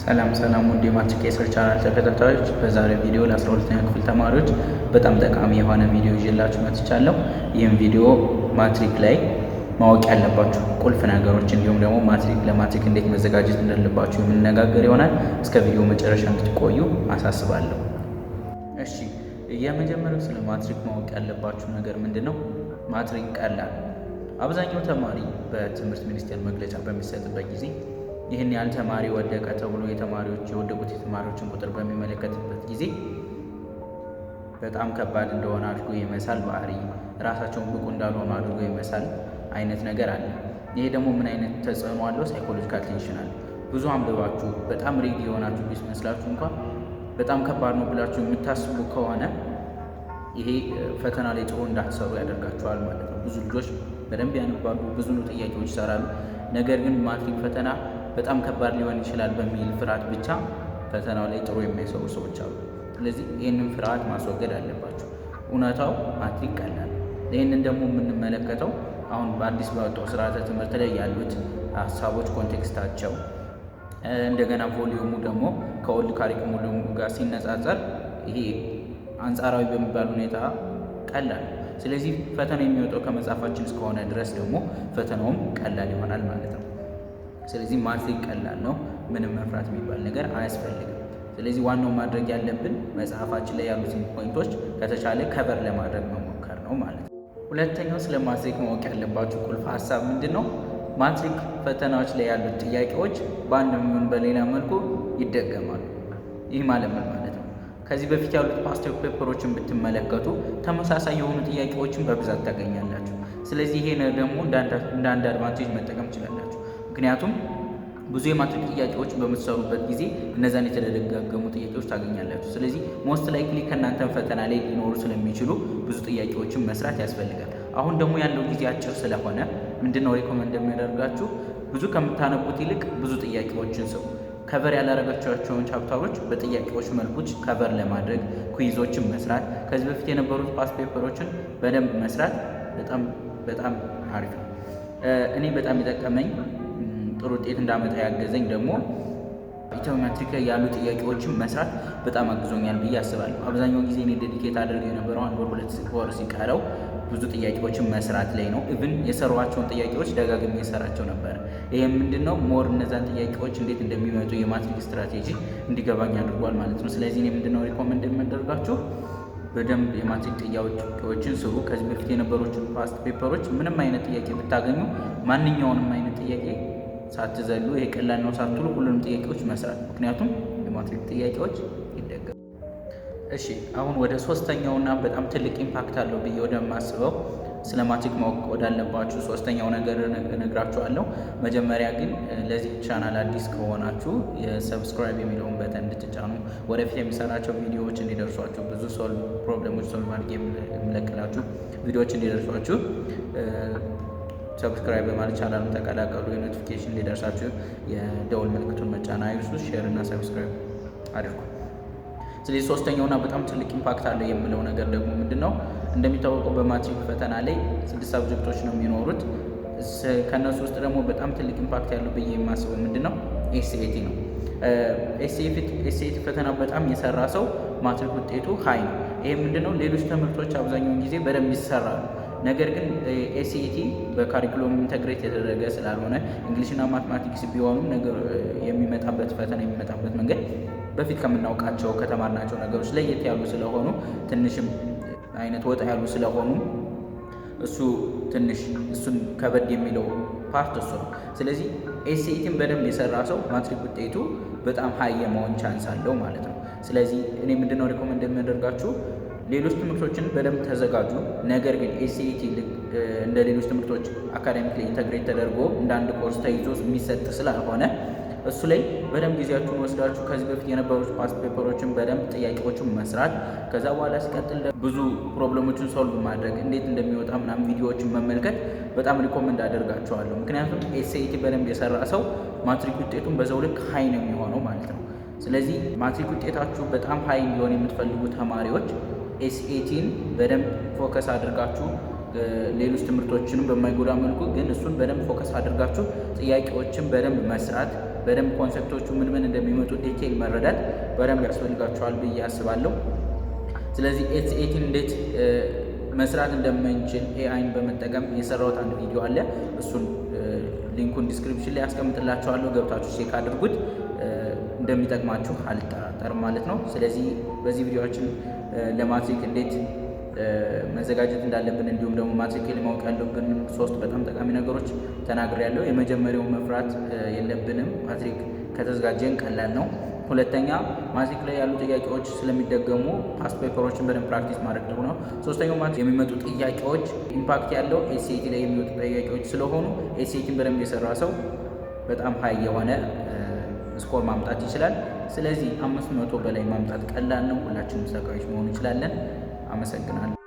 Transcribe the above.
ሰላም ውድ የማትሪክ የሰርች ቻናል ተከታታዮች፣ በዛሬው ቪዲዮ ለ12ኛ ክፍል ተማሪዎች በጣም ጠቃሚ የሆነ ቪዲዮ ይዤላችሁ መጥቻለሁ። ይህም ቪዲዮ ማትሪክ ላይ ማወቅ ያለባችሁ ቁልፍ ነገሮች እንዲሁም ደግሞ ለማትሪክ እንዴት መዘጋጀት እንዳለባችሁ የምንነጋገር ይሆናል። እስከ ቪዲዮ መጨረሻ እንድትቆዩ አሳስባለሁ። እሺ፣ የመጀመሪያው ስለ ማትሪክ ማወቅ ያለባችሁ ነገር ምንድነው? ማትሪክ ቀላል። አብዛኛው ተማሪ በትምህርት ሚኒስቴር መግለጫ በሚሰጥበት ጊዜ ይህን ያህል ተማሪ ወደቀ ተብሎ የወደቁት የተማሪዎችን ቁጥር በሚመለከትበት ጊዜ በጣም ከባድ እንደሆነ አድርጎ የመሳል ባህሪ፣ ራሳቸውን ብቁ እንዳልሆኑ አድርጎ የመሳል አይነት ነገር አለ። ይሄ ደግሞ ምን አይነት ተጽዕኖ አለው? ሳይኮሎጂካል ቴንሽን አለ። ብዙ አንብባችሁ በጣም ሬዲ የሆናችሁ ቢመስላችሁ እንኳን በጣም ከባድ ነው ብላችሁ የምታስቡ ከሆነ ይሄ ፈተና ላይ ጥሩ እንዳትሰሩ ያደርጋችኋል ማለት ነው። ብዙ ልጆች በደንብ ያነባሉ፣ ብዙ ጥያቄዎች ይሰራሉ። ነገር ግን ማትሪክ ፈተና በጣም ከባድ ሊሆን ይችላል በሚል ፍርሃት ብቻ ፈተናው ላይ ጥሩ የማይሰሩ ሰዎች አሉ። ስለዚህ ይህንን ፍርሃት ማስወገድ አለባቸው። እውነታው ማትሪክ ቀላል። ይህንን ደግሞ የምንመለከተው አሁን በአዲስ ባወጣው ስርዓተ ትምህርት ላይ ያሉት ሀሳቦች ኮንቴክስታቸው፣ እንደገና ቮሊዩሙ ደግሞ ከኦልድ ካሪኩለም ጋር ሲነጻጸር ይሄ አንጻራዊ በሚባል ሁኔታ ቀላል። ስለዚህ ፈተና የሚወጣው ከመጽሐፋችን እስከሆነ ድረስ ደግሞ ፈተናውም ቀላል ይሆናል ማለት ነው። ስለዚህ ማትሪክ ቀላል ነው። ምንም መፍራት የሚባል ነገር አያስፈልግም። ስለዚህ ዋናው ማድረግ ያለብን መጽሐፋችን ላይ ያሉትን ፖይንቶች ከተቻለ ከቨር ለማድረግ መሞከር ነው ማለት ነው። ሁለተኛው ስለ ማትሪክ ማወቅ ያለባችሁ ቁልፍ ሀሳብ ምንድን ነው? ማትሪክ ፈተናዎች ላይ ያሉት ጥያቄዎች በአንድ የሚሆን በሌላ መልኩ ይደገማሉ። ይህ ማለት ምን ማለት ነው? ከዚህ በፊት ያሉት ፓስት ፔፐሮችን ብትመለከቱ ተመሳሳይ የሆኑ ጥያቄዎችን በብዛት ታገኛላችሁ። ስለዚህ ይሄ ደግሞ እንደ አንድ አድቫንቴጅ መጠቀም ትችላላችሁ። ምክንያቱም ብዙ የማትሪክ ጥያቄዎች በምትሰሩበት ጊዜ እነዛን የተደጋገሙ ጥያቄዎች ታገኛላችሁ። ስለዚህ ሞስት ላይክሊ ከእናንተ ፈተና ላይ ሊኖሩ ስለሚችሉ ብዙ ጥያቄዎችን መስራት ያስፈልጋል። አሁን ደግሞ ያለው ጊዜ አጭር ስለሆነ ምንድነው ሪኮመንድ የሚያደርጋችሁ? ብዙ ከምታነቡት ይልቅ ብዙ ጥያቄዎችን ስሩ። ከቨር ያላረጋቸዋቸውን ቻፕተሮች በጥያቄዎች መልኩ ከቨር ለማድረግ ኩይዞችን መስራት፣ ከዚህ በፊት የነበሩት ፓስት ፔፐሮችን በደንብ መስራት በጣም አሪፍ ነው። እኔ በጣም የጠቀመኝ ጥሩ ውጤት እንዳመጣ ያገዘኝ ደግሞ ኢትዮሜትሪክ ላይ ያሉ ጥያቄዎችን መስራት በጣም አግዞኛል ብዬ አስባለሁ። አብዛኛው ጊዜ እኔ ዴዲኬት አድርገው የነበረው 1 ወር ሲቀረው ብዙ ጥያቄዎችን መስራት ላይ ነው። ኢቭን የሰሯቸውን ጥያቄዎች ደጋግሜ የሰራቸው ነበር። ይሄም ምንድነው ሞር እነዛን ጥያቄዎች እንዴት እንደሚመጡ የማትሪክ ስትራቴጂ እንዲገባኝ አድርጓል ማለት ነው። ስለዚህ እኔ ምንድነው ሪኮመንድ የማደርጋችሁ በደንብ የማትሪክ ጥያቄዎችን ስሩ። ከዚህ በፊት የነበሩትን ፓስት ፔፐሮች ምንም አይነት ጥያቄ ብታገኙ ማንኛውንም አይነት ጥያቄ ሳትዘሉ ይሄ ቀላል ነው ሳትሉ ሁሉንም ጥያቄዎች መስራት፣ ምክንያቱም የማትሪክ ጥያቄዎች ይደገማሉ። እሺ፣ አሁን ወደ ሶስተኛውና በጣም ትልቅ ኢምፓክት አለው ብዬ ወደማስበው ስለ ማትሪክ ማወቅ ወዳለባችሁ ሶስተኛው ነገር እነግራችኋለሁ። መጀመሪያ ግን ለዚህ ቻናል አዲስ ከሆናችሁ የሰብስክራይብ የሚለውን በተን እንድትጫኑ፣ ወደፊት የሚሰራቸው ቪዲዮዎች እንዲደርሷችሁ፣ ብዙ ፕሮብሌሞች ሶልቭ አድርጌ የምለቅላችሁ ቪዲዮዎች እንዲደርሷችሁ ሰብስክራይብ በማለት ቻናሉን ተቀላቀሉ። የኖቲፊኬሽን እንዲደርሳችሁ የደውል ምልክቱን መጫን አይርሱ። ሼር እና ሰብስክራይብ አድርጉ። ስለዚህ ሶስተኛውና በጣም ትልቅ ኢምፓክት አለው የምለው ነገር ደግሞ ምንድነው? እንደሚታወቀው በማትሪክ ፈተና ላይ 6 ሳብጀክቶች ነው የሚኖሩት። ከነሱ ውስጥ ደግሞ በጣም ትልቅ ኢምፓክት ያለው ብዬ የማስበው ምንድነው? ኤስኤቲ ነው። ኤስኤቲ ፈተና በጣም የሰራ ሰው ማትሪክ ውጤቱ ሀይ ነው። ይሄ ምንድነው? ሌሎች ትምህርቶች አብዛኛውን ጊዜ በደንብ ይሰራሉ። ነገር ግን ኤስኤቲ በካሪኩለም ኢንተግሬት የተደረገ ስላልሆነ እንግሊሽና ማትማቲክስ ቢሆኑም ነገር ፈተና የሚመጣበት መንገድ በፊት ከምናውቃቸው ከተማርናቸው ነገሮች ለየት ያሉ ስለሆኑ ትንሽም አይነት ወጣ ያሉ ስለሆኑ እሱን ከበድ የሚለው ፓርት እሱ ነው። ስለዚህ ኤስኤቲን በደንብ የሰራ ሰው ማትሪክ ውጤቱ በጣም ሀይ የመሆን ቻንስ አለው ማለት ነው። ስለዚህ እኔ ምንድነው ሪኮመንድ የሚያደርጋችሁ ሌሎች ትምህርቶችን በደንብ ተዘጋጁ። ነገር ግን ኤስኤቲ እንደ ሌሎች ትምህርቶች አካዳሚክ ላይ ኢንተግሬት ተደርጎ እንደ አንድ ኮርስ ተይዞ የሚሰጥ ስላልሆነ እሱ ላይ በደንብ ጊዜያችሁን ወስዳችሁ ከዚህ በፊት የነበሩት ፓስት ፔፐሮችን በደንብ ጥያቄዎችን መስራት፣ ከዛ በኋላ ሲቀጥል ብዙ ፕሮብሌሞችን ሶልቭ ማድረግ እንዴት እንደሚወጣ ምናምን ቪዲዮዎችን መመልከት በጣም ሪኮመንድ አደርጋቸዋለሁ። ምክንያቱም ኤስኤቲ በደንብ የሰራ ሰው ማትሪክ ውጤቱን በዛው ልክ ሀይ ነው የሚሆነው ማለት ነው። ስለዚህ ማትሪክ ውጤታችሁ በጣም ሀይ እንዲሆን የምትፈልጉ ተማሪዎች ኤስኤቲን በደንብ ፎከስ አድርጋችሁ ሌሎች ትምህርቶችንም በማይጎዳ መልኩ ግን እሱን በደንብ ፎከስ አድርጋችሁ ጥያቄዎችን በደንብ መስራት በደንብ ኮንሰፕቶቹ ምን እንደሚመጡ ዲቴይል መረዳት በደንብ ያስፈልጋችኋል ብዬ አስባለሁ። ስለዚህ ኤስ18 እንዴት መስራት እንደምንችል ኤአይን በመጠቀም የሰራሁት አንድ ቪዲዮ አለ። እሱን ሊንኩን ዲስክሪፕሽን ላይ ያስቀምጥላችኋለሁ። ገብታችሁ ቼክ አድርጉት። እንደሚጠቅማችሁ አልጠራጠርም ማለት ነው። ስለዚህ በዚህ ቪዲዮችን ለማትሪክ እንዴት መዘጋጀት እንዳለብን እንዲሁም ደግሞ ማትሪክ ላይ ማወቅ ያለብን 3 በጣም ጠቃሚ ነገሮች ተናግሬያለሁ። የመጀመሪያው መፍራት የለብንም። ማትሪክ ከተዘጋጀን ቀላል ነው። ሁለተኛ ማትሪክ ላይ ያሉ ጥያቄዎች ስለሚደገሙ ፓስት ፔፐሮችን በደንብ ፕራክቲስ ማድረግ ጥሩ ነው። ሶስተኛው ማትሪክ የሚመጡ ጥያቄዎች ኢምፓክት ያለው ኤስኤቲ ላይ የሚመጡ ጥያቄዎች ስለሆኑ ኤስኤቲን በደንብ የሰራ ሰው በጣም ሀይ የሆነ ስኮር ማምጣት ይችላል። ስለዚህ 500 በላይ ማምጣት ቀላል ነው። ሁላችንም ሰቃዮች መሆን እንችላለን። አመሰግናለሁ።